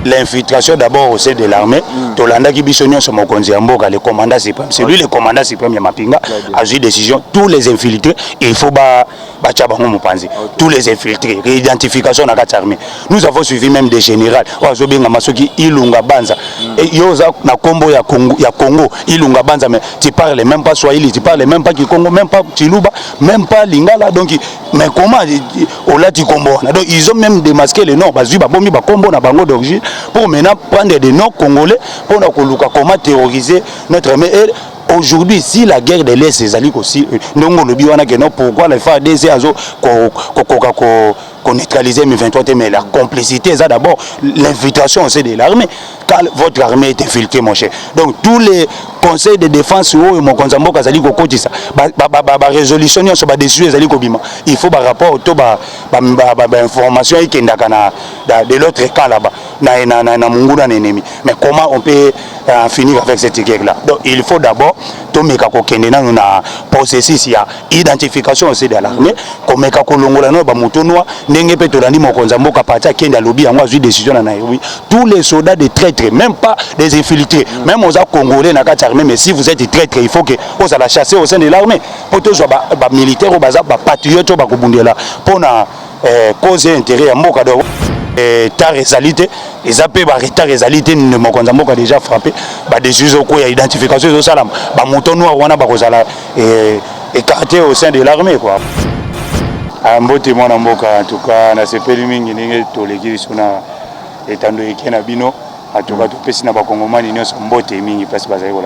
l'infiltration d'abord au sein de l'armée. Tolanda qui bisonnion sur mon Konziamboka, le commandant suprême. C'est lui le commandant suprême de Mapinga. A eu décision, tous les infiltrés, il faut Bachabango Mopanzi. Tous les infiltrés, réidentification dans la armée. Nous avons suivi même des généraux. Oazobinga Masoki, Ilunga Banza. Et Yoza na Combo ya Congo, Ilunga Banza, mais tu parles même pas Swahili, tu parles même pas Kikongo, même pas Chiluba, même pas Lingala. Donc, mais comment Olati Combo? Donc, ils ont même démasqué les noms. Bazu Babomi Bakombo na Bango d'origine pour maintenant prendre des noms congolais pour nous comment terroriser notre armée. Aujourd'hui, si la guerre de l'Est, c'est aussi, pourquoi les FARDC qu'on neutralise M23, mais la complicité, ça d'abord, l'infiltration aussi de l'armée. Quand votre armée est infiltrée, mon cher. Donc, tous les conseils de défense, mon Konzambo, résolution, il faut un rapport au information de l'autre camp là-bas. Mais comment on peut finir avec cette guerre-là? Donc, il faut d'abord, tout le monde a processus, il y a identification aussi de l'armée, comme tous les soldats de traîtres, même pas des infiltrés, même aux Congolais, mais si vous êtes traître, il faut que vous allez chasser au sein de l'armée. Pour tous les militaires, les patriotes, pour causer intérêt à Moka. Tard réalité, les appels par retard réalité, nous avons déjà frappé. Des sujets où il y a identification de salam, mouton noir, on a écarté au sein de l'armée. Un beau témoin en tout cas, on a ces périmètres qui ont été sur étant donné qu'il y a bino. En tout cas, tout le monde a Congomani, nous sommes beaux témoins parce que nous avons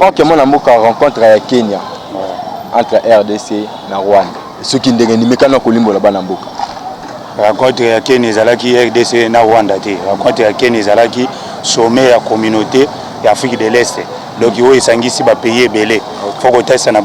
ok, mon amour rencontre à Kenya entre RDC et Rwanda. Ce qui est animé quand on a là-bas dans Mboka. Rencontre à Kenya, Zalaki RDC et Rwanda. Rencontre à Kenya, Zalaki sommet à la communauté d'Afrique de l'Est. Donc, il y a des pays belés. Il faut que tu aies un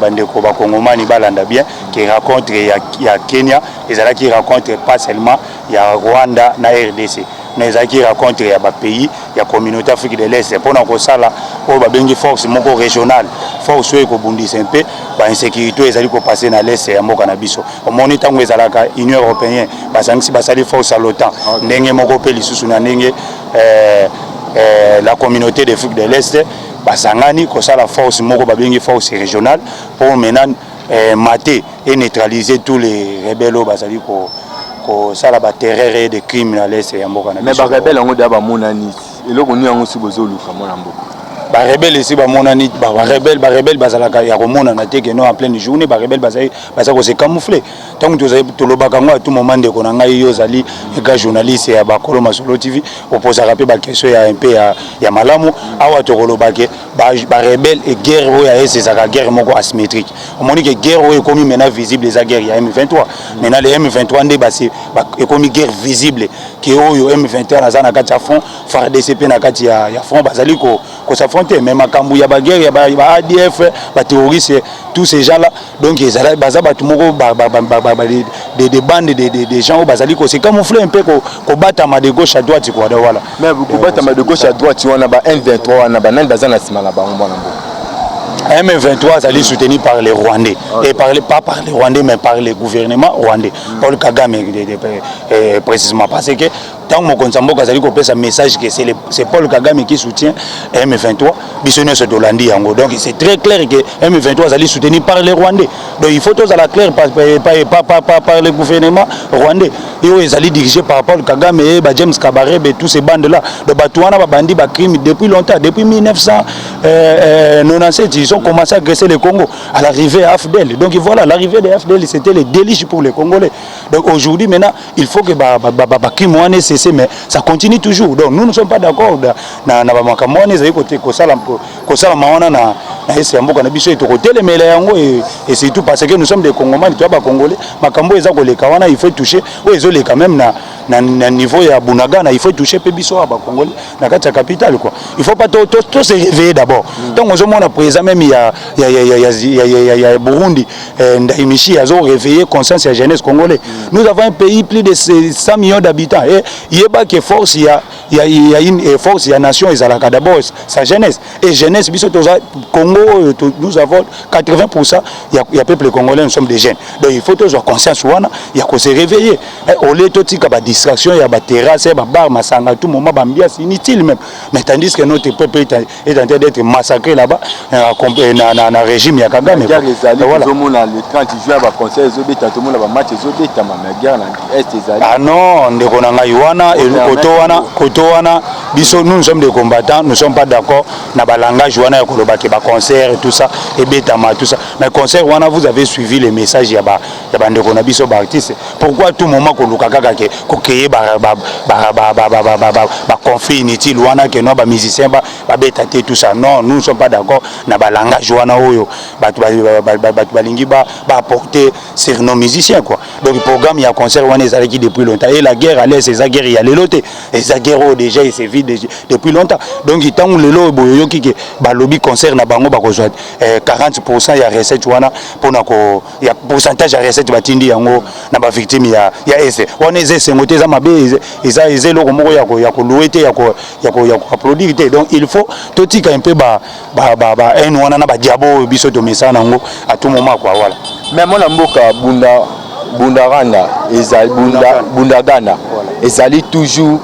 Congomani balanda bien qui rencontre à Kenya, et Zalaki rencontre pas seulement il y a Rwanda et RDC. Mais qui raconte il y a des pays, il y a la communauté africaine de l'Est. Pour nous, ça là, pour une force régionale, force qui bondit un peu, l'insécurité est passer dans l'Est et à Mokanabiso. Au moment où l'Union européenne, les forces à l'OTAN, la communauté d'Afrique de l'Est, la force régionale pour maintenant mater et neutraliser tous les rebelles ça la terreur et des crimes à l'Est et à Mboka. Mais les rebelles ont d'abord monani. Et là on y a aussi besoin de les rebelles ici ba monani, les rebelles bazalaka ya komona na teke no en pleine journée, les rebelles bazako se camoufler. Tant que tu le bakango à tout moment de konanga yozali et journaliste et ba Koloma Solo TV opposé à rappeler ba question ya un peu ya malamu awa to kolobake ba rebelles et guerre oya c'est ça guerre moko asymétrique. On moni que guerre oya comme maintenant visible les guerre ya M23. Maintenant les M23 ndé ba c'est comme guerre visible que oyo M23 na zana kati ya front FARDC na kati ya front bazali ko s'affronter même à Kambou ya guerre ya ADF ba terroristes tous ces gens là donc ils allaient baza ba tout moko des bandes des gens au bazali ko c'est camoufler un peu ko batama de gauche à droite quoi voilà mais ko batama de gauche à droite on a ba M23 on a ba nan bazana sima la ba M23 allait soutenu par les Rwandais et pas par les Rwandais mais par le gouvernement rwandais Paul Kagame précisément parce que tant que mon Konzambo Kazali a un message que c'est Paul Kagame qui soutient M23 bisonné ce Dolandi yango donc c'est très clair que M23 allait soutenu par les Rwandais donc il faut tous à la claire par le gouvernement rwandais et ils allaient dirigés par Paul Kagame et James Kabarebe et tous ces bandes là de Batouana bandi ba crime depuis longtemps depuis 1997 ils ont commencé à agresser le Congo à l'arrivée à AFDEL donc voilà l'arrivée de AFDEL c'était le délice pour les Congolais donc aujourd'hui maintenant il faut que crime mais ça continue toujours donc nous ne sommes pas d'accord na makambo wana ezali côté kosala maona na ese mboka na biso to côté les mele yango et c'est tout parce que nous sommes des Congolais tu vois Congolais makambo eza koleka wana il faut toucher ou ezole quand même na niveau ya Bunagana il faut toucher pe biso ba Congolais na kati ya capitale quoi il faut pas tout se réveiller d'abord donc on a présent même il y a Burundi Ndaimichi a réveillé conscience la jeunesse congolais nous avons un pays plus de 100 millions d'habitants et il y a que force il y a une force il y a nation ils ont d'abord sa jeunesse et jeunesse biso Congo nous avons 80% il y a peuple congolais nous sommes des jeunes donc il faut toujours conscience il y a qu'on se réveiller au lieu de tika ba distraction, il y a des terrasses, il y a des bars, masanga, tout moment, c'est inutile même. Mais tandis que notre peuple est en train d'être massacré là-bas, dans le régime, il y a Kagame. Les gars, les le 30 juin, le conseil, tout le monde a match, ah non, on est Iwana et Kotowana, nous sommes des combattants, nous ne sommes pas d'accord. Dans le langage, il y a des concerts et tout ça, et Betama, tout ça. Mais concert, vous avez suivi les messages, il y a des artistes. Pourquoi tout moment qu'on a créé un conflit inutile, que nos musiciens tout ça? Non, nous ne sommes pas d'accord. Dans le langage, il apporter sur nos musiciens. Donc le programme, il y a un concert qui depuis longtemps. Et la guerre, allez, c'est la guerre, il y a les lotés. Et la guerre, déjà, il s'est vide depuis longtemps. Donc il y a un lobby concert, 40% il y a recette, il y a pourcentage de recette, il y a victime, il y a essai. On est essai, on est essai, donc il faut tout dire un peu un diabo à tout moment. Voilà. Mais mon amboka Bundaranda, Bundagana, ezali toujours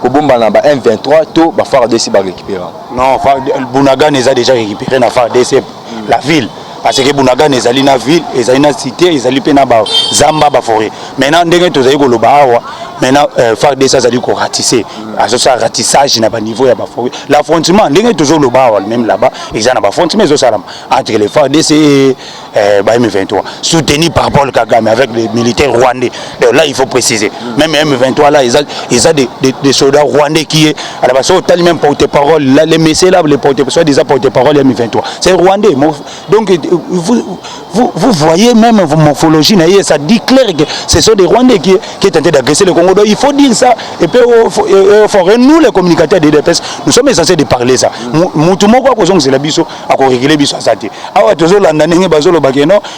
Kobomba na 1-23 to ba FARDC ba récupérer. Non, Bunagana a déjà récupéré na FARDC la ville. Parce que Bunagana ezali na ville, ezali na cité, ezali pe na ba zamba ba forêt. Maintenant ndenge tozali ko loba awa, maintenant FARDC ezali ko ratisser. Ça ratissage na ba niveau ya ba forêt. L'affrontement ndenge tozali loba awa même là-bas, ils en a ba affrontement zo salam entre les FARDC et M23 soutenu par Paul Kagame avec les militaires rwandais. Donc là il faut préciser. Même M23 là ils ont des soldats rwandais qui est à la base au même porte-parole là les messieurs là les porte-parole des porte-parole M23. C'est rwandais. Donc vous voyez même vos morphologies, ça dit clair que ce sont des Rwandais qui est tenté d'agresser le Congo. Donc il faut dire ça. Et puis nous les communicateurs des DPS, nous sommes censés de parler ça.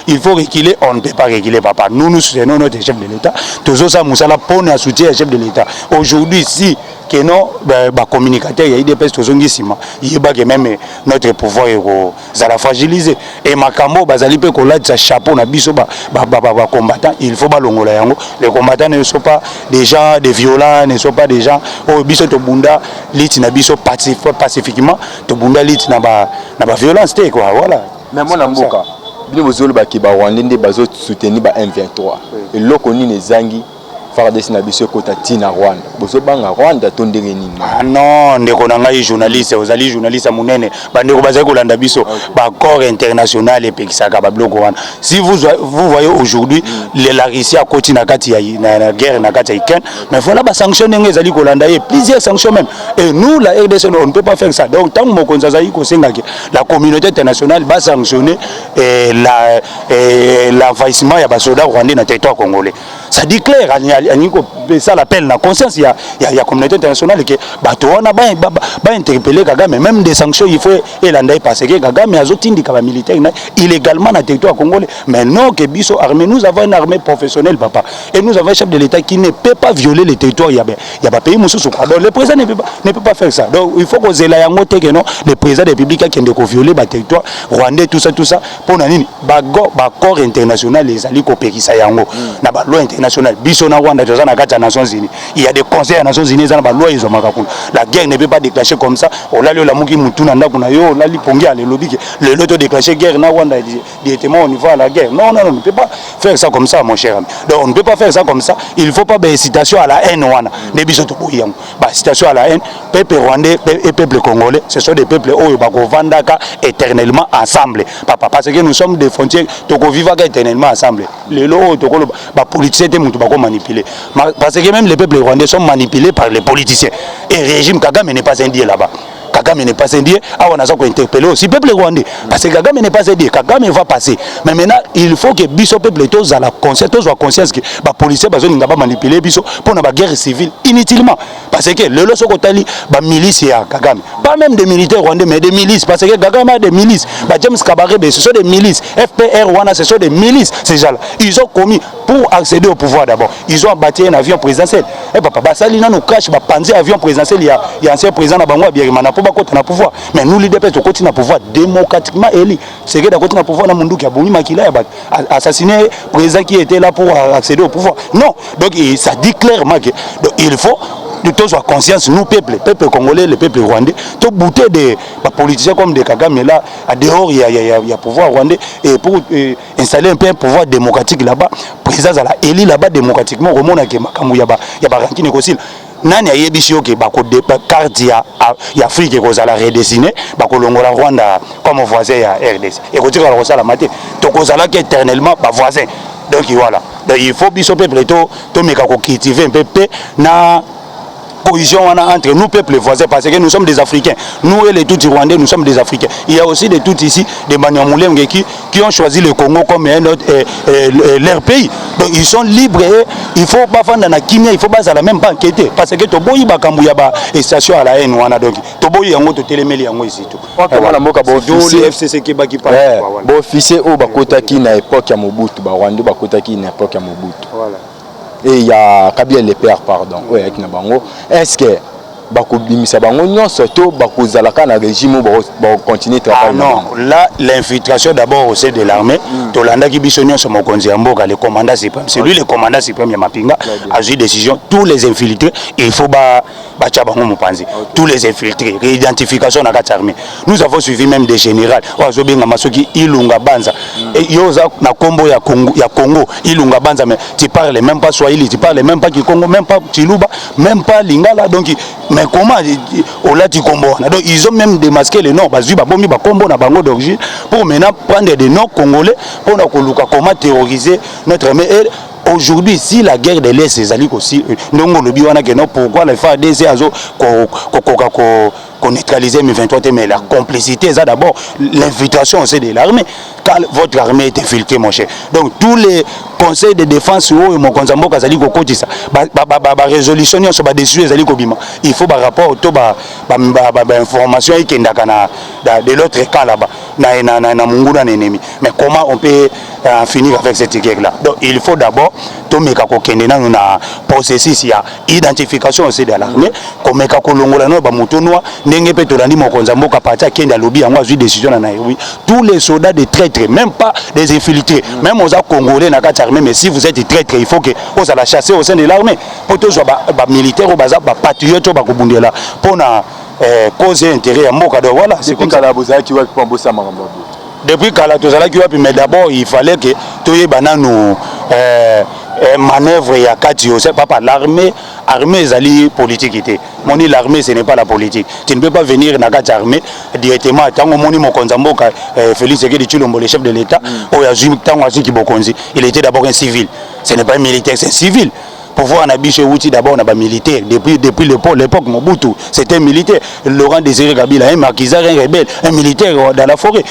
Il faut reculer, on ne peut pas reculer, papa. Nous soutenons notre chef de l'État. Tous ça, Moussala pone à soutien le chef de l'État. Aujourd'hui, si que non, communicateur, il y a des pestes il y a même notre pouvoir est fragilisé. Et Makambo, Bazali peut coller sa chapeau, na biso combattants, il faut balongola yango. Les combattants ne sont pas des gens des violents, ne sont pas des gens oh biso to bunda lit na biso pacifiquement, to bunda lit na ba violence quoi, voilà. Mais mon amboka, bino bozolo ba ki ba Rwandais bazo soutenir ba M23. Et lokoni ne zangi FARDC na biso kota tina Rwanda. Bozo banga Rwanda tondenge nini? Ah non, ndeko na ngai journaliste, ozali journaliste munene, bandeko bazali kolanda biso ba corps international et pekisaka ba bloko wana. Si vous voyez aujourd'hui la Russie a continué na guerre na kati ya Ukraine, mais voilà ba sanctions ndenge ezali kolanda et plusieurs sanctions même. Et nous la RDC on ne peut pas faire ça. Donc tant mokonza zali ko senga la communauté internationale va sanctionner l'envahissement ya ba soldats rwandais na territoire congolais. Ça dit clair, ça l'appelle la conscience, il y a la communauté internationale qui va interpeller Kagame, même des sanctions, il faut élander parce que Kagame a zotindi comme militaire illégalement dans le territoire congolais. Mais non, que Bisso armée, nous avons une armée professionnelle, papa. Et nous avons un chef de l'État qui ne peut pas violer le territoire. Il y a pas pays Moussou. Donc le président ne peut pas faire ça. Donc il faut que le président de la République qui a violé le territoire rwandais, tout ça, pour nani, corps international, les alliés coopérer ça yango, na ba loi internationale. Bisso na Rwanda, les Nations Unies. Il y a des conseils aux Nations Unies, la guerre ne peut pas déclencher comme ça. On l'a la mouki mutuna ndakuna yo, la li pongi à le lobby. Le loto déclencher guerre na Rwanda directement au niveau de la guerre. Non, on ne peut pas faire ça comme ça, mon cher ami. Donc on ne peut pas faire ça comme ça. Il ne faut pas faire citation à la haine wana. Ne biso to boyam. Ba citation à la haine, peuple rwandais et peuple congolais, ce sont des peuples où ba ko vandaka éternellement ensemble. Papa parce que nous sommes des frontières to ko vivaka éternellement ensemble. Le lo to ko ba politicien te mutu ba ko manipuler. Parce que même les peuples rwandais sont manipulés par les politiciens. Et le régime Kagame n'est pas indien là-bas. Kagame n'est pas indien. Ah, on a ça qu'on interpelle aussi. Peuple rwandais. Parce que Kagame n'est pas indien. Kagame va passer. Mais maintenant, il faut que Bisso peuple tous à la conscience, tous à conscience que les policiers ne vont pas manipuler Bisso pour la guerre civile inutilement. Parce que le loso kotali, les milices à Kagame. Pas même des militaires rwandais, mais des milices. Parce que Kagame a des milices. James Kabarebe, ce sont des milices. FPR Rwanda, ce sont des milices. Ces gens-là. Ils ont commis pour accéder au pouvoir d'abord. Ils ont abattu un avion présidentiel. Et papa, Salina nous cache, panzer avion présidentiel. Il y a un ancien président à Bangwa, Birimana, pour côté na pouvoir mais nous l'idée peut côté na pouvoir démocratiquement élu c'est que côté na pouvoir na mundu qui a boni makila assassiné président qui était là pour accéder au pouvoir non donc ça dit clairement que donc, il faut de tous avoir conscience nous peuple congolais le peuple rwandais tout bouter des politiciens comme des Kagame là à dehors il y a pouvoir rwandais et pour installer un peu un pouvoir démocratique là-bas président la élu là-bas démocratiquement au monde que makambu ya ba rankine kosil nani ayebishi oke bako de carte ya Afrique kozala redessiner bako longola Rwanda comme voisin ya RDC et kotika la kosala maté to kozala que éternellement ba voisin donc voilà donc il faut biso peuple to meka ko cultiver un peu na cohésion entre nous, peuples voisins, parce que nous sommes des Africains. Nous et les tout Rwandais, nous sommes des Africains. Il y a aussi des tout ici, des Banyamulem qui ont choisi le Congo comme leur pays. Donc ils sont libres et il ne faut pas faire dans la Kimia, il ne faut pas même pas enquêter. Parce que Toboyi Bakambouyaba et station à la haine, donc Toboyi Yango, Totélémeli Yango ici. Le FCC qui parle. Bon officier au Bakotaki na époque à Mobutu, Rwanda Bakotaki na époque à Mobutu. Voilà. Et il y a Kabila le père, pardon. Oui, avec Nabango. Est-ce que Bakobimisa Bango, non, surtout Bakozalaka na régime pour continuer à travailler? Non, là, l'infiltration d'abord au sein de l'armée. Tolanda qui bisognon sur mon Konziamboka, le commandant suprême. C'est lui le commandant suprême Yamapinga. A eu décision. Tous les infiltrés, il faut Bachabango Mupanzi. Tous les infiltrés, réidentification dans la armée. Nous avons suivi même des généraux. Oazobinga Masoki, Ilunga Banza. Et Yoza na Kombo ya Congo, Ilunga Banza, mais tu parles même pas Swahili, tu parles même pas Kikongo, même pas Chiluba, même pas Lingala. Donc, mais comment Olati Kombo? Donc, ils ont même démasqué les noms. Bazu Babomi Bakombo na Bango d'origine pour maintenant prendre des noms congolais pour comment terroriser notre armée. Aujourd'hui, si la guerre de l'Est est allée aussi, pourquoi les FARDC qu'on neutralisait M23, mais la complicité, ça d'abord, l'infiltration aussi de l'armée. Quand votre armée est infiltrée, mon cher. Donc, tous les conseils de défense, résolution, il faut un rapport autour de l'information de l'autre camp là-bas. Mais comment on peut en finir avec cette guerre-là? Donc, il faut d'abord tomeka kokendena na processus ya identification aussi de l'armée komeka kolongola no ba mutonwa ndenge pe tolandi mokonza mboka parti akenda lobby yango azui décision na Nairobi tous les soldats de traîtres même pas des infiltrés même aux congolais na kati armée mais si vous êtes traître il faut que vous allez chasser au sein de l'armée pour tous ba militaires ou ba patriotes ba kobundela pour na cause intérêt ya mboka donc voilà c'est comme ça la bozaki wa pour bossa maramba. Depuis Kalatozalaki, mais d'abord il fallait que tous les bananes manœuvre ya kati c'est pas l'armée zali politique était moni l'armée ce n'est pas la politique tu ne peux pas venir na kati armée directement tango moni mokonza mboka Félix Tshisekedi Tshilombo le chef de l'état oya tango aziki bokonzi il était d'abord un civil ce n'est pas un militaire c'est un civil. Pouvoir n'habiter outil d'abord on a pas militaire depuis l'époque Mobutu c'était un militaire Laurent Désiré Kabila un maquisard un rebelle un militaire dans la forêt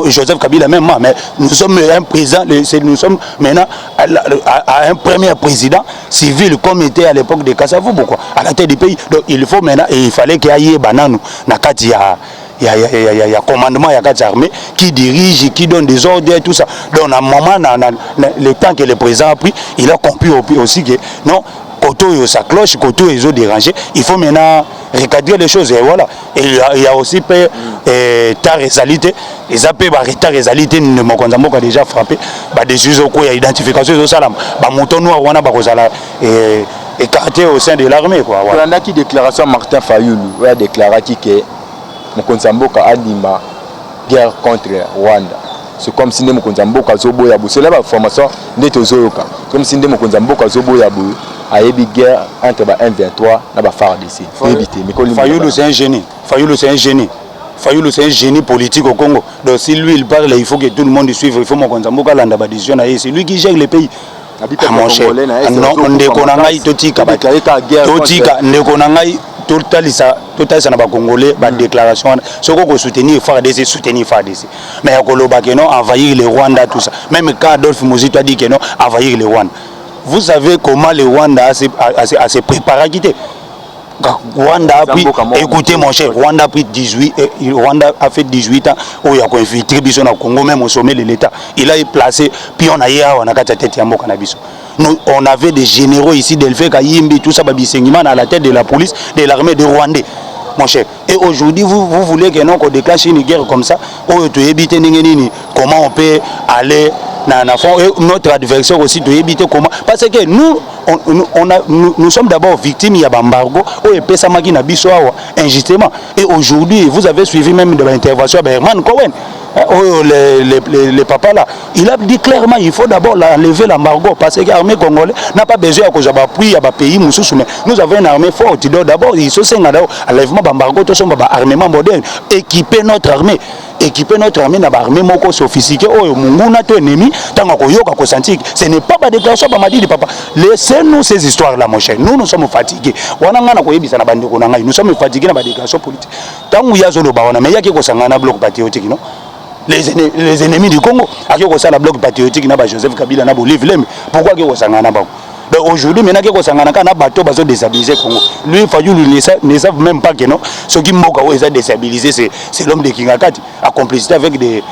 Joseph Kabila même mais nous sommes un président nous sommes maintenant à un premier président civil comme était à l'époque de Kassavou pourquoi à la tête du pays donc il faut maintenant et il fallait qu'il y ait bananu nakati ya il y a commandement, il y a quatre armées qui dirigent, qui donnent des ordres et tout ça. Donc, à un moment, le temps que le président a pris, il a compris aussi que non, Koto sa cloche, Koto ils ont dérangé. Il faut maintenant recadrer les choses. Et voilà. Et il y a aussi ta résalité. Les appels par retard résalité, le Mokonzambo a déjà frappé. Des sujets au il y a identification de salam. Mouton noir, on a écarté au sein de l'armée. Il y a qui déclaration Martin Fayoulou, il a déclaré que Mokonzamboka a dit guerre contre Rwanda. C'est comme si Mokonzamboka Zobo Yabou. C'est là la formation de Tozoyoka. Comme si Mokonzamboka Zobo Yabou a eu guerre entre M23 et la FARDC. Fayoulou c'est un génie. Fayoulou c'est un génie. Fayoulou c'est un génie politique au Congo. Donc si lui il parle, il faut que tout le monde suive. Il faut Mokonzamboka landa ba décision. C'est lui qui gère le pays. Mon cher, on déconne Totika. Totika, Nekonangai. Total ça na ba congolais ba déclaration ce qu'on soutenir FARDC soutenir FARDC mais Koloba que non envahir le Rwanda tout ça même quand Adolphe Muzito a dit que non envahir le Rwanda vous savez comment le Rwanda a se préparé à quitter Rwanda a pris écoutez mon cher Rwanda a pris 18 Rwanda a fait 18 ans où il y a infiltré biso na Congo même au sommet de l'état il a placé puis on a hier on a kata tête ya mboka na biso. Nous, on avait des généraux ici, Delphi Kayimbi, tout ça, à la tête de la police, de l'armée de Rwandais. mon cher. Et aujourd'hui, vous voulez que non, qu'on déclenche une guerre comme ça, comment on peut aller et notre adversaire aussi doit éviter comment. Parce que nous sommes d'abord victimes, il y a Bambargo, injustement. Et aujourd'hui, vous avez suivi même de l'intervention de Herman Cohen, les papas là. Il a dit clairement il faut d'abord enlever l'embargo parce que l'armée congolaise n'a pas besoin de appui à pays. Nous avons une armée forte. D'abord, il faut enlèvement d'embargo, tout ça, armement moderne, équiper notre armée. Équiper notre armée dans l'armée moko sophistiquée oh munguna to ennemi tant qu'on yoka ko sentir ce n'est pas ma déclaration pas m'a dit papa laissez-nous ces histoires là mon cher nous sommes fatigués wana ngana ko yebisa na bandeko na ngai nous sommes fatigués na ba déclaration politique tant ya zolo ba wana mais yaki ko sangana bloc patriotique non les ennemis du Congo a ko sala bloc patriotique na ba Joseph Kabila na Bolivie pourquoi ko sangana ba. Aujourd'hui, maintenant que na bateau bazo déstabiliser Congo. Lui Fayulu ne savent même pas que non. Ce qui moka est déstabilisé, c'est l'homme de Kingakati, à complicité avec des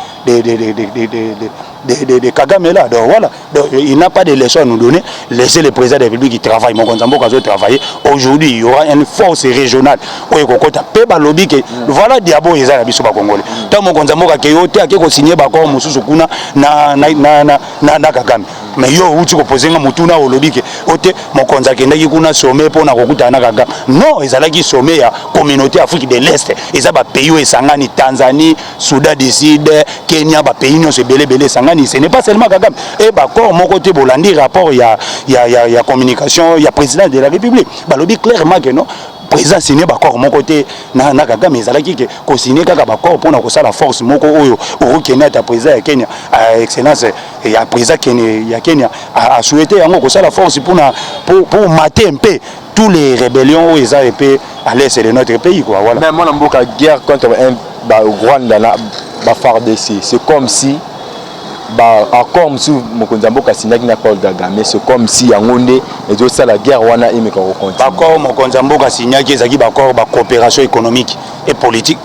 Kagame là. Donc voilà. Donc, il n'a pas de leçon à nous donner. Laissez le président de la République qui travaille. Mon Konzambo Kazo travailler. Aujourd'hui, il y aura une force régionale. Voilà diabo ils a biso ba Congolais. Tant mon Konzambo ka yote akeko signer ba ko mususu kuna na Kagame. Mais yo uti ko poser nga mutuna olobike ote mokonza kendaki kuna sommet pona kokutana Kagame. Non, ezalaki sommet ya communauté Afrique de l'Est. Ezaba pays esangani Tanzanie, Soudan du Sud, Kenya ba pays non se belé sangani. Ce n'est pas seulement Kagame. Et ba corps mon côté bolandi rapport il y a communication, il y a président de la République. Ba lobi clairement que non. Président signé bakor mon côté na Kagame ezalaki que ko signé kaka bakor pona ko sala force moko oyo Uhuru Kenyatta président ya Kenya excellence ya président Kenya a souhaité yango ko sala force pour mater un peu tous les rébellions où ils ont été à l'est de notre pays quoi voilà. Mais mon amboka guerre contre un Rwanda na ba FARDC c'est comme si accord monsieur Mokonzamboka signaki na Paul Kagame c'est comme si yangonde et ça la guerre wana imeka ko continuer. Accord Mokonzamboka signaki ezaki accord coopération économique et politique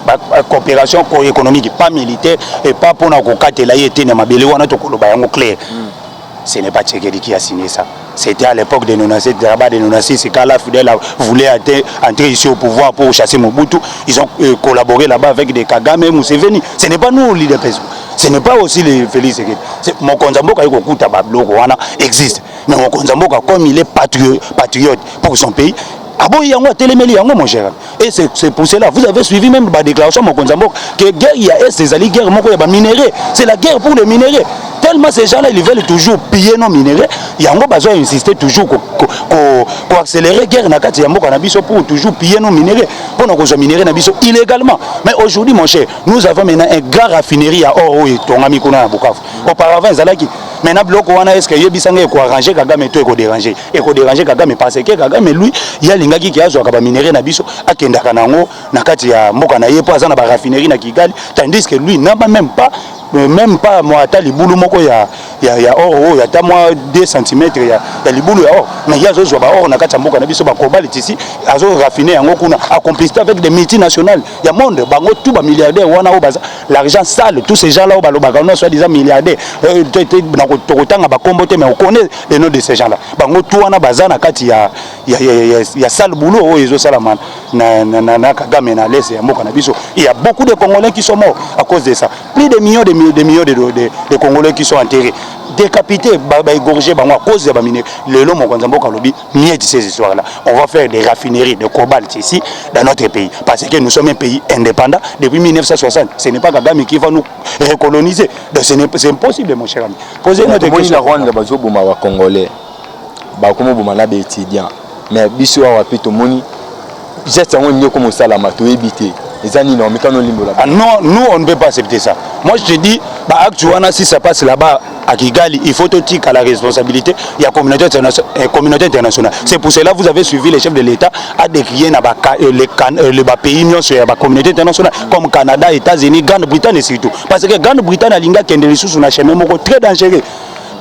coopération économique pas militaire et pas pour na ko katela yete na mabele wana to koloba yango clair. Ce n'est pas Tshisekedi qui a signé ça. C'était à l'époque de 97, de 96, c'est quand la Fidel voulait entrer ici au pouvoir pour chasser Mobutu. Ils ont collaboré là-bas avec des Kagame et Museveni. Ce n'est pas nous, leader président. Ce n'est pas aussi les Félix Tshisekedi. Mokonzamboka existe. Mais Mokonzamboka, comme il est patriote pour son pays, il y a mon cher. Et c'est pour cela, vous avez suivi même la déclaration Mokonzamboka que guerre il y a ces alliés guerre minéraux. C'est la guerre pour les minéraux. Tellement ces gens-là ils veulent toujours piller nos minéraux. Il y a besoin d'insister toujours pour accélérer la guerre nakati ya mboka na biso pour toujours piller nos minéraux. Pour nos minéraux na biso illégalement. Mais aujourd'hui mon cher, nous avons maintenant un grand raffinerie à or et tongami kuna na Bukavu. Auparavant zalaki maintenant bloc wana est-ce que yebisanga ko arranger Kagame to ko déranger. Et ko déranger Kagame parce que Kagame lui il y a lingaki qui azwa ba minéraux na biso akendaka nango nakati ya mboka na ye po azana ba raffinerie na Kigali tandis que lui n'a même pas moi ata libulu moko ya or ya ta moi 2 cm ya libulu ya or mais il y a zo ba or na kati ya mboka na biso ba cobalt ici azo raffiner yango kuna a complicité avec des multinationales ya monde bango tout ba milliardaires wana o baza l'argent sale tous ces gens là au balobaka non soit disant milliardaires na kotanga ba kombote mais on connaît les noms de ces gens là bango tout wana baza na kati ya sale boulot o ezo salama na Kagame na laisse ya mboka na biso il y a beaucoup de Congolais qui sont morts à cause de ça plus de millions de Congolais qui sont enterrés décapités égorgés à cause de minéraux. Le long Mokonzamboka lobi mieux de ces histoires là on va faire des raffineries de cobalt ici dans notre pays parce que nous sommes un pays indépendant depuis 1960 ce n'est pas Kagame qui va nous recoloniser donc c'est impossible mon cher ami posez notre question la Rwanda bazo boma wa Congolais ba komo boma na be étudiant mais biso wa pito moni geste on n'y comme ça la mato éviter non, nous on ne peut pas accepter ça. Moi je te dis, actuellement si ça passe là-bas à Kigali, il faut tirer à la responsabilité. Il y a communauté internationale. C'est pour cela que vous avez suivi les chefs de l'État à décrier les pays sur la communauté internationale comme Canada, États-Unis, Grande-Bretagne et surtout. Parce que Grande-Bretagne a l'inga qui est sur un chemin très dangereux.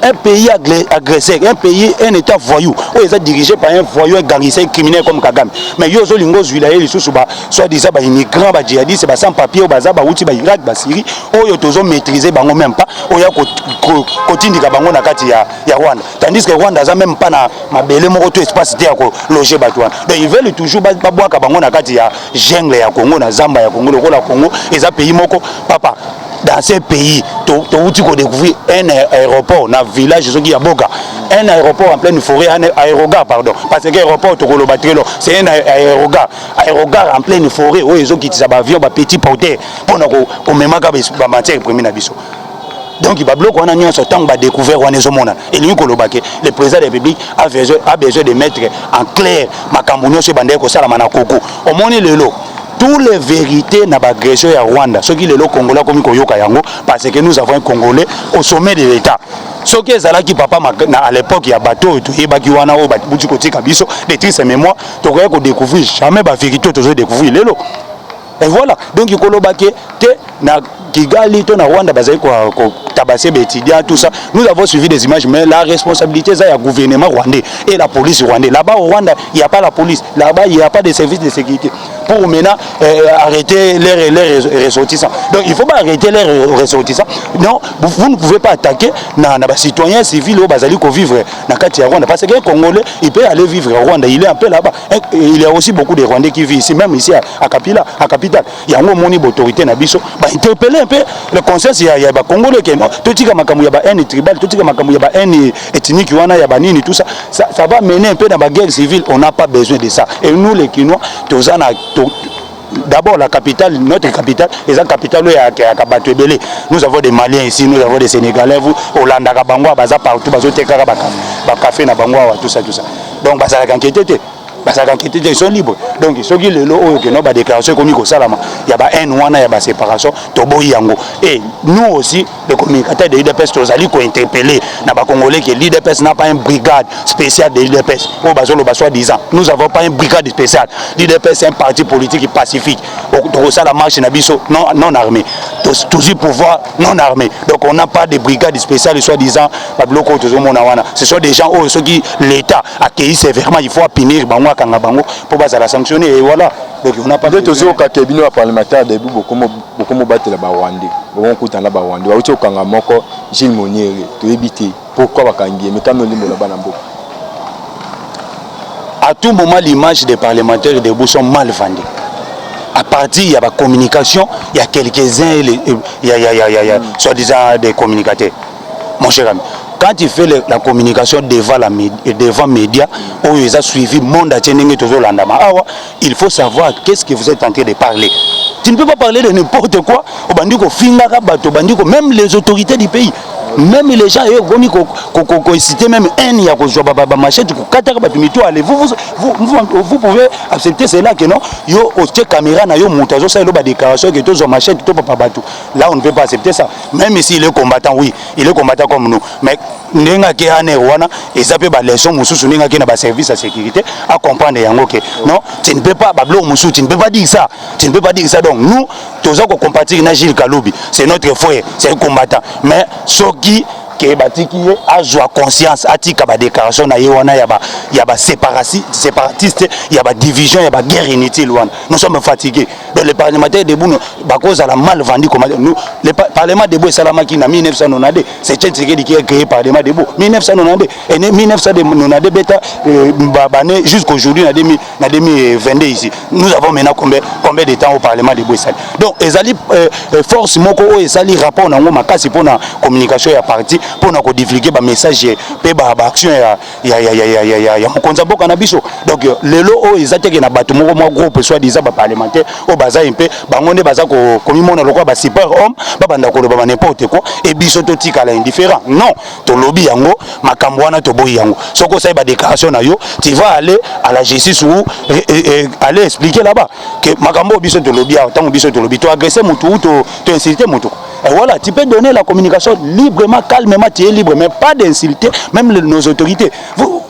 un pays agressé, un pays, un état voyou, où ils sont dirigés par un voyou, un gangster, un criminel comme Kagame. Mais yo zolingo zuila les sous soit disant bah immigrants, bah djihadistes, bah sans papier, bah za bah outil, bah Irak, bah Syrie, où yo tozo maîtriser bango même pas, où ya kotindi ka bango na kati ya Rwanda. Tandis que Rwanda za même pas na mabele moko tout espace té ko loger batouan. Donc ils veulent toujours ba bois ka bango na kati ya jungle ya Congo na Zamba ya Congo, le Congo, et ça pays moko papa. Dans ces pays, tu as découvert un aéroport dans le village de Boga. Un aéroport en pleine forêt, un aérogare, pardon. Parce que l'aéroport, c'est un aérogare. Aérogare en pleine forêt, où ils ont quitté un avion, un petit porteur, pour qu'on me mette la matière première. Donc, il a mis ce temps pour découvrir le président de la République a besoin de mettre en clair ma camouflage sur Bandeko Salamana Koko. Au monde, le lot. Toutes les vérités dans l'agression à Rwanda, ce qui est le Congolais comme Koyoka Yango, parce que nous avons un Congolais au sommet de l'État. Ce qui est là qui papa à l'époque il y a bateau tout et bakiwana au batuti côté kabiso des tristes mémoires, tu aurais qu'on découvrir jamais la vérité tu aurais découvrir les lots. Et voilà, donc il kolobake te na Kigali to na Rwanda bazali ko tabasser les étudiants tout ça. Nous avons suivi des images mais la responsabilité c'est le gouvernement rwandais et la police rwandaise. Là-bas au Rwanda, il n'y a pas la police, là-bas il n'y a pas de services de sécurité. Pour maintenant arrêter les ressortissants. Donc il ne faut pas arrêter les ressortissants. Non, vous ne pouvez pas attaquer les citoyens civils au Bazali qui vivent dans le Rwanda. Parce que les Congolais, il peut aller vivre au Rwanda. Il est un peu là-bas. Il y a aussi beaucoup de Rwandais qui vivent ici, même ici à Kapila, à Capitale. Il y a un moment où l'autorité n'a pas interpeller un peu le conscience. Il y a des Congolais qui ont tout un tribal, tout un ethnique, tout ça. Ça va mener un peu dans la guerre civile. On n'a pas besoin de ça. Et nous, les Kinois, d'abord la capitale, notre capitale, et la capitale nous avons des Maliens ici, nous avons des Sénégalais, vous, Hollanda, Bangoua, Baza partout, Bazo Tekara, Café, Bangoua, tout ça. Donc, ça a inquiété. Ils sont libres. Donc, ceux qui ont des déclarations comme il y a un ouana, il y a une séparation, et nous aussi, les communicateurs de l'IDPS, nous allons interpeller les Congolais que l'IDPS n'a pas une brigade spéciale de l'IDPS. Nous n'avons pas une brigade spéciale. L'IDPS est un parti politique pacifique. La marche non armée. Toujours pouvoir non armé. Donc, on n'a pas de brigade spéciale, soi-disant, ce sont des gens qui l'État accueillit sévèrement. Il faut punir pour la sanctionner et voilà. Donc on n'a pas de toujours cabinet parlementaire de beaucoup battre la Rwanda. Bon coup la Rwanda. Auto kanga moko Gilles Monier to éviter. Pourquoi bakangi mais quand on limite la banambo. À tout moment l'image des parlementaires de sont mal vendue. À partir il y a la communication, il y a quelques-uns il y a soi-disant des communicateurs. Mon cher ami, quand tu fais la communication devant les médias, où ils ont suivi le monde à il faut savoir qu'est-ce que vous êtes en train de parler. Tu ne peux pas parler de n'importe quoi. Même les autorités du pays, même les gens, même vous pouvez accepter cela que non, caméra déclaration que là on ne peut pas accepter ça. Même s'il est combattant, oui, il est combattant comme nous. Mais et ça peut service à sécurité à comprendre non, tu ne peux pas tu ne peux pas dire ça. Tu ne peux pas dire ça. Donc nous, tous qu'on compatir Gilles Kaloubi, c'est notre frère, c'est un combattant. Mais ce qui a joué conscience a dit qu'il y a des déclarations, il y a séparatiste, il y a division, il y a guerre inutile. Nous sommes fatigués. Donc les parlementaires debout, cause à la mal vendu comme nous. Le parlement debout Salamaki en 1992, c'est Tchétchégé qui a créé le parlement debout. 1992 et 1992 bêta jusqu'aujourd'hui en 2022 ici. Nous avons maintenant combien de temps au parlement debout. Donc les force moko et sali rapport na ngoma kasi pour la communication ya parti pour nous divulguer des messages et des actions. Il y a mon boka na biso. Donc les lots ils attaquent na bateau mo groupe soit disant parlementaire au bazar un peu bangonde bazar ko komi mona lokwa ba super homme ba banda ko ba n'importe quoi et biso to tika la indifférent. Non, to lobby yango makambo wana to boyi yango. Soko ça ba déclaration na yo, tu vas aller à la justice ou aller expliquer là-bas que makambo biso to lobby tant biso to lobby to agresser mutu to insulter mutu. Et voilà, tu peux donner la communication librement, calmement, tu es libre, mais pas d'insulter même nos autorités.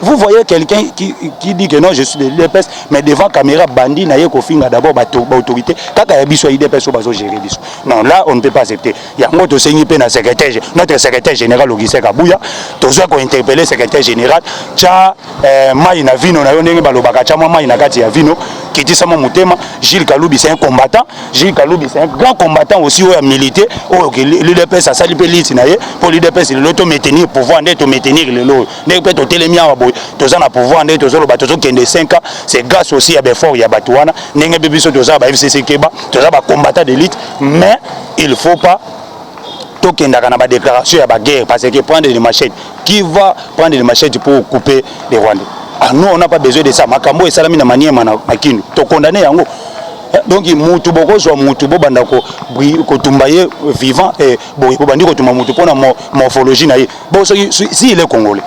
Vous voyez quelqu'un qui dit que non, je suis de l'IDPS, mais devant caméra, bandit, n'a pas finga d'abord l'autorité. Quand il y a des IDPS, on va gérer. Non, là, on ne peut pas accepter. Il y a notre secrétaire général, Augustin Kabouya, tous ont interpellé le secrétaire général, Tcha, Maïna Vino, qui dit ça, Gilles Kaloubi, c'est un combattant. Gilles Kaloubi, c'est un grand combattant aussi, où il a milité. L'IDPS a sali pour l'IDPS, il doit maintenir le pouvoir, il doit maintenir le lot. Il doit télémia, tous ont le pouvoir, tous ont 5 ans. C'est grâce aussi à Befort, il y a Batouana, il y a FCC Keba, tous ont combattant d'élite. Mais il ne faut pas qu'il y ait une déclaration de guerre parce que prendre des machettes. Qui va prendre des machettes pour couper les Rwandais? Ah, nous, on n'a pas besoin de ça. Makambo et Salami na manière makinu. To condamné yango. Donc mutu boko so mutu bo banda ko tumbaye vivant et bo bandi ko tuma mutu pona morphologie na ye. Bon si il est congolais.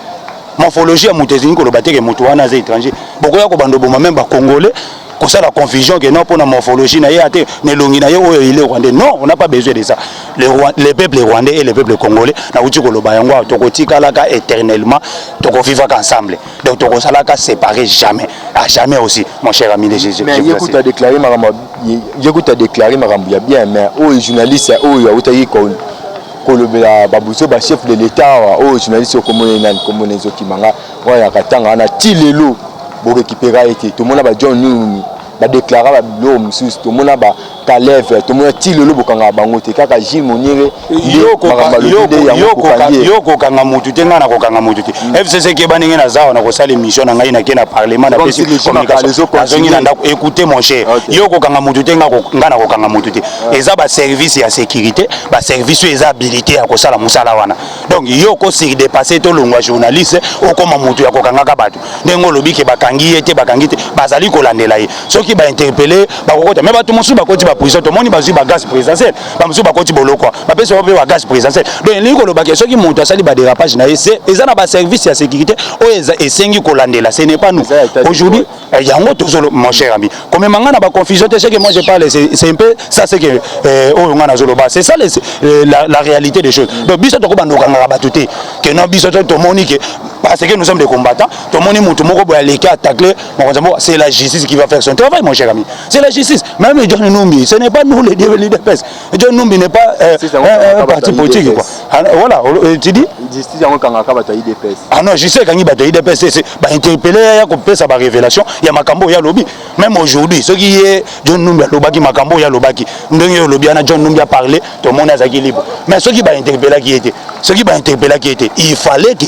Morphologie à mutu zini ko lo bateke mutu wana za étranger. Boko ya ko bando bo même ba congolais. Comme ça la confusion que non pour la morphologie na ye ate ne longi na ye o il est rwandais. Non, on n'a pas besoin de ça. Les peuples rwandais et les peuples congolais na uti ko lo bayango to ko tikalaka éternellement to ko vivre ensemble. Donc to ko salaka séparer jamais. À jamais aussi mon cher ami de Jésus. Mais écoute a déclaré marambo ya bien mais o journaliste o ya utayi ko kolobela babuso ba chef de l'état o journaliste ko monena ko monezo kimanga wa katanga na tilelo pour récupérer été tout le monde a John Numi ba déclarer ba l'homme sous tout le monde a Kalev tout le monde ti le lobo kanga bangote kaka Gilles Monire yoko kanga mutu te ngana ko kanga mutu te FCC ke baninga na zawa na ko sala émission na ngai na ke na parlement na pesi communication azongi na ndako écoutez mon cher yoko kanga mutu te ngana ko kanga mutu te eza ba service ya sécurité ba service eza habilité ya ko sala musala wana donc yoko si dépasser to longwa journaliste o koma mutu ya ko kanga ka bato ndengo lobi ke bakangi te bazali ko landela ye soki ba interpeller ba kokota mais bato mosu ba koti ba prison to moni bazui ba gaz présidentiel ba mosu ba koti boloko ba pesi ba gaz présidentiel donc lingo lo ba ke soki mutu asali ba dérapage na ese eza na ba service ya sécurité o eza esengi ko landela ce n'est pas nous aujourd'hui yango tozolo mon cher ami comme manga na ba confusion te ce que moi je parle c'est un peu ça c'est que o ngana zolo ba c'est ça la réalité des choses donc biso to ko bandoka ngaka batuté que non biso to moni que parce que nous sommes des combattants to moni mutu moko boya leka attaquer c'est la justice qui va faire son travail mon cher ami c'est la justice même John Numbi ce n'est pas nous les DPS John Numbi n'est pas un parti politique quoi voilà tu dis justice yango kanga ka bato IDPS ah non je sais kangi bato IDPS c'est ba interpeller ya ko pesa ba révélation ya makambo ya lobby même aujourd'hui ce qui est John Numbi lobaki makambo ya lobaki ndenge yo lobby na John Numbi a parlé tout le monde a zaki libre mais ce qui ba interpeller qui était il fallait que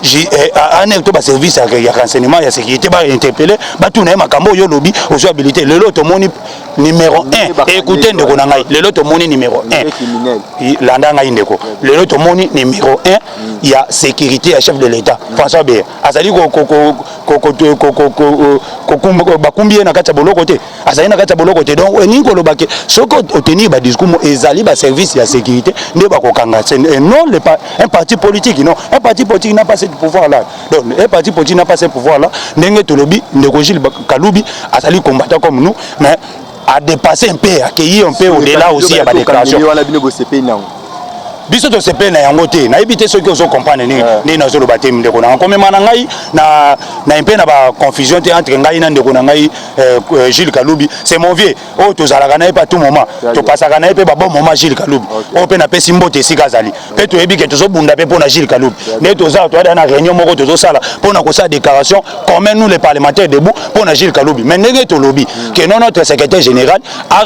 j'ai un service à renseignement et à sécurité va interpeller tout na makambo yo lobby aux habilités le lot moni numéro 1 écoutez ndeko na ngai le lot moni numéro 1 landanga indeko le lot moni numéro 1 il y a sécurité à chef de l'état François Bé azali bakumbi na kata boloko te azali na kata boloko te donc ni ko lobake soko obtenir ba discours ezali ba service ya sécurité nde ba kokanga non un parti politique non un parti politique n'a pas ce pouvoir là donc un parti politique n'a pas ce pouvoir là ndenge to lobi ndeko Gilles Kaloubi azali combattant comme nous mais à dépasser un peu accueillir un peu au-delà aussi à ba déclaration biso to sepe na yango te na ebité ceux qui osent comprendre ni na zolo batem ndeko na comme mana ngai na un peu na ba confusion te entre ngai na ndeko na ngai Gilles Kaloubi c'est mon vieux oh to zalaka na pas tout moment to pasaka na pe ba bon moment Gilles Kaloubi o pe na pe simbote sikazali pe to ebi ke to zo bunda pe pona Gilles Kaloubi ne to za to ada na réunion moko to zo sala pona ko sa déclaration comme nous les parlementaires debout pona Gilles Kaloubi mais ndenge to lobby que non notre secrétaire général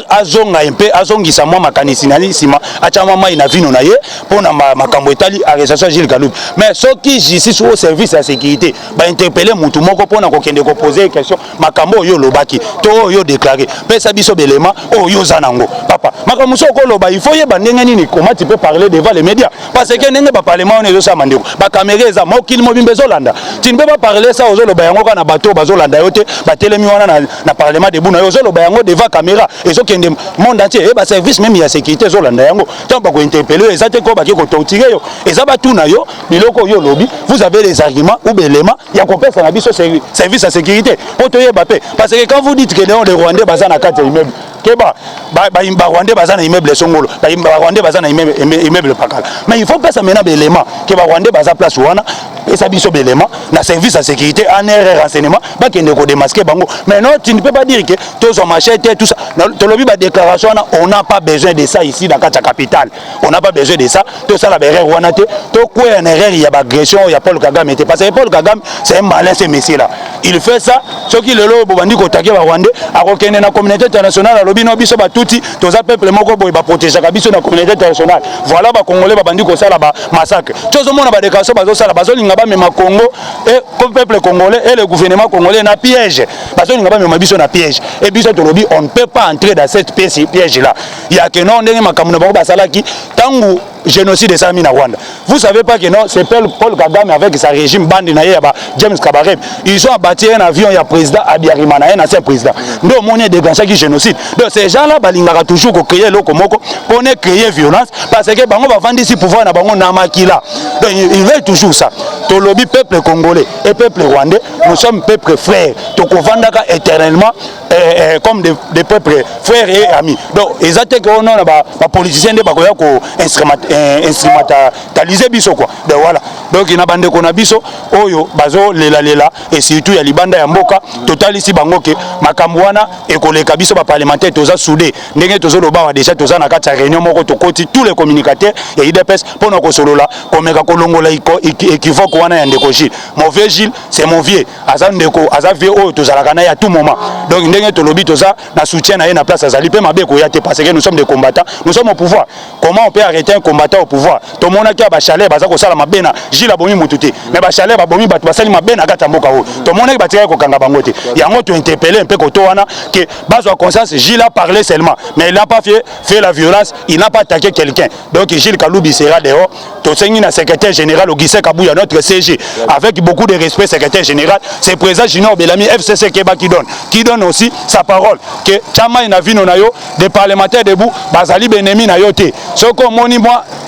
azonga un peu azongisa moi makanisi na sima achama mai na vino na ye pour makambo etali arrestation Gilles Kaloubi mais ceux qui justice au service de sécurité ba interpeller mutu moko pona ko kende ko poser question makambo yo lobaki to yo déclarer pesa biso belema o yo zanango papa makambo so ko loba il faut yeba ndenge nini comment tu peux parler devant les médias parce que ndenge ba parlement on ezo sa mandeko ba caméra eza mokili mobimbe zolanda tu ne peux pas parler ça aux loba yango kana bato bazolanda yote ba telemi wana na parlement de buna yo loba yango devant caméra ezo kende monde entier e ba service même ya sécurité zolanda yango tant ba ko interpeller ezate ko ba ke ko totire yo ezaba tuna yo biloko yo lobby vous avez les arguments ou belema ya ko pesa na biso service à sécurité pour te yeba pe parce que quand vous dites que les Rwandais bazana kati immeuble keba ba Rwandais bazana immeuble Songolo ba Rwandais bazana immeuble Pakala mais il faut pas ça maintenant élément que ba Rwandais baza place wana et ça biso élément na service à sécurité en erreur renseignement ba kende ko démasquer bango mais non tu ne peux pas dire que tous ont machette tout ça to lobi ba déclaration on n'a pas besoin de ça ici dans la capitale on n'a pas besoin de ça tout ça la erreur wana te to quoi en erreur il y a ba agression il y a Paul Kagame parce que Paul Kagame c'est un malin ce monsieur là il fait ça ce qui le lo bandi ko taquer ba Rwandais a reconnaître na communauté internationale lobi no biso ba touti to za peuple moko boy ba protéger ka biso na communauté internationale voilà ba congolais ba bandi ko sala ba massacre tous mona ba déclaration ba zo sala ba zo linga ba mema Congo et comme peuple congolais et le gouvernement congolais na piège ba zo linga ba mema biso na piège et biso to lobi on ne peut pas entrer dans cette piège là il y a que non ndenge makambo na ba ba sala ki tangu génocide de Sami na Rwanda. Vous savez pas que non, c'est Paul Kagame avec sa régime bande na yeba James Kabarebe. Ils ont abattu un avion, il y a président Abiyarimana, un ancien président. Donc mon est déclenché qui génocide. Donc ces gens-là balingaka toujours ko créer loko moko pour ne créer violence parce que bango va vendre ici pouvoir na bango na makila. Donc ils veulent toujours ça. To lobby peuple congolais et peuple rwandais, nous sommes peuple frères. To ko vandaka éternellement comme des peuples frères et amis. Donc ils attaquent que on a ba politiciens de bakoya ko instrumentaliser biso quoi. Donc voilà. Donc il na bande ko na biso oyo bazo lela et surtout ya libanda ya mboka total ici bango ke makambo wana ekoleka biso ba parlementaire toza soudé ndenge tozo loba wa déjà toza na kati ya réunion moko tokoti tous les communicateurs et IDPS pour na ko solola komeka kolongola équivoque wana ya ndeko Gilles. Mon vieux Gilles c'est mon vieux aza ndeko aza vieux oyo tozalaka na ya tout moment. Donc ndenge tolobi toza na soutien na ye na place azali pe mabe ko ya te parce que nous sommes des combattants, nous sommes au pouvoir. Comment on peut arrêter un combattant au pouvoir? To mona ki ba chalet baza ko sala mabena Gilles abomi mututé mais ba chalet ba bomi batu basali mabena kata mboka o. To mona ki batira ko kanga bango te. Yango to interpeller un peu ko to wana que bazo conscience Gilles a parlé seulement mais il n'a pas fait la violence, il n'a pas attaqué quelqu'un. Donc Gilles Kaloubi sera dehors. To sengi na secrétaire général Augustin Kabouya notre CG avec beaucoup de respect secrétaire général, c'est président Junior Belami FCC Keba qui donne aussi sa parole que chama ina vino na yo des parlementaires debout bazali benemi na yo te. Soko moni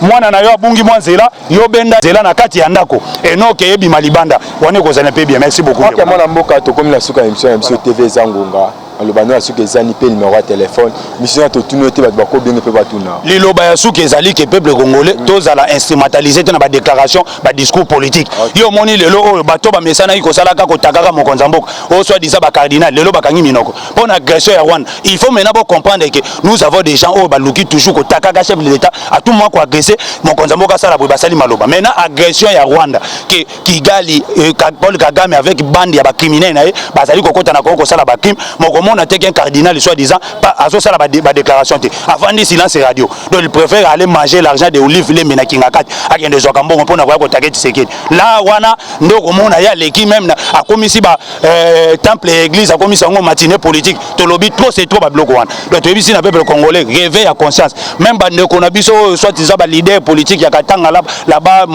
mwana na yo abungi mwa nzela yo benda nzela na kati ya ndako et non ke yebi malibanda wane ko zana pe bien. Merci beaucoup. OK mwana mboka to comme la suka émission TV Zangonga alobano ya suka ezani pe numéro ya téléphone mission to tuno te ba ko benga pe batuna liloba ya suka ezali ke peuple congolais tozala instrumentaliser te na ba déclaration ba discours politique yo moni lelo oyo bato ba mesana iko salaka ko takaka mokonza mboka o soit disant ba cardinal lelo ba kangi minoko pour agression ya Rwanda. Il faut maintenant comprendre que nous avons des gens au baluki toujours ko takaka chef de l'état à tout moment ko agresser mokonza mboka sala boy basali maloba maintenant agression ya Rwanda que Kigali Paul Kagame avec bande ya ba criminel na bazali ko kota na ko sala ba crime on a été un cardinal soit disant pas à ça la déclaration avant de silence radio donc il préfère aller manger l'argent de olive les menakingakat à qui des okambo on peut avoir contacté c'est là wana ndoko mona ya leki même a commis si ba temple et église a commis sango matinée politique to lobby trop c'est trop ba bloc wana donc tu ici na peuple congolais réveille à conscience même bande ko na biso soit disant ba leader politique ya katanga là-bas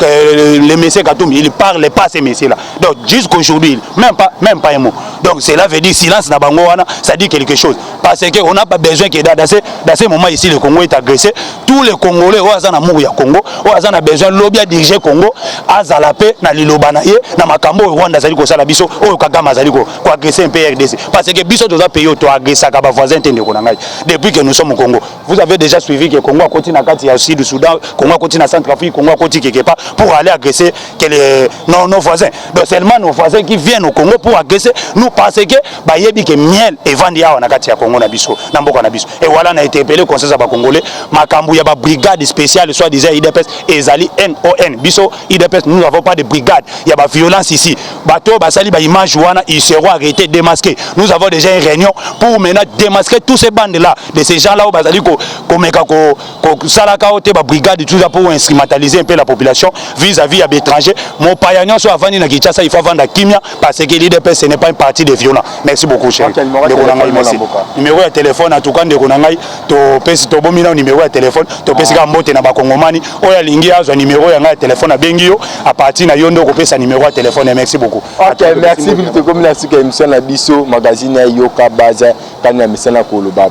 les messieurs Katumbi il parle pas ces messieurs là donc jusqu'aujourd'hui même pas un mot donc cela veut dire silence na bango wana ça dit quelque chose parce que on n'a pas besoin que dans ces moments ici le Congo est agressé tous les Congolais oza na mou ya Congo oza na besoin lobby à diriger Congo azala pe na liloba na ye na makambo Rwanda zali ko sala biso oyo Kagame azali ko agresser un pays RDC parce que biso toza pays to agresser ka ba voisin tende ko na ngai depuis que nous sommes au Congo. Vous avez déjà suivi que Congo a continué à kati ya sud du Soudan, Congo a continué à Centrafrique, Congo a continué quelque part pour aller agresser nos voisins. Donc seulement nos voisins qui viennent au Congo pour agresser nous parce que ba yebi que miel et vandia na kati ya Congo na biso na mboka na biso et voilà na été appelé conseil za ba congolais makambu ya ba brigade spéciale soit disant IDPS ezali NON biso IDPS nous n'avons pas de brigade il y a ba violence ici bato basali ba image wana ils seront arrêtés démasqués. Nous avons déjà une réunion pour maintenant démasquer tous ces bandes là de ces gens là où basali ko meka ko salaka ote ba brigade tout ça pour instrumentaliser un peu la population vis-à-vis à l'étranger. Mon payanyon soit vandi na Kinshasa il faut vendre à Kimia parce que l'IDPS ce n'est pas une partie des violents. Merci beaucoup cher. Numéro de téléphone en tout cas de konangai to pesi to bomina numéro de téléphone to pesi ka mbote na bakongomani oya lingi azo numéro ya ngai téléphone à bengio à partir na yondo ko pesa numéro de téléphone. Merci beaucoup. OK merci beaucoup comme la suka émission na biso magazine yoka baza kana misana ko loba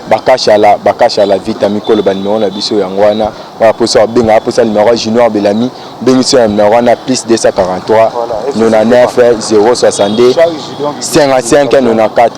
bakashala vitamine ko loba numéro na biso yangwana wa posa benga posa numéro Junior Belami bengiso ya numéro na plus 243 99 062 55 94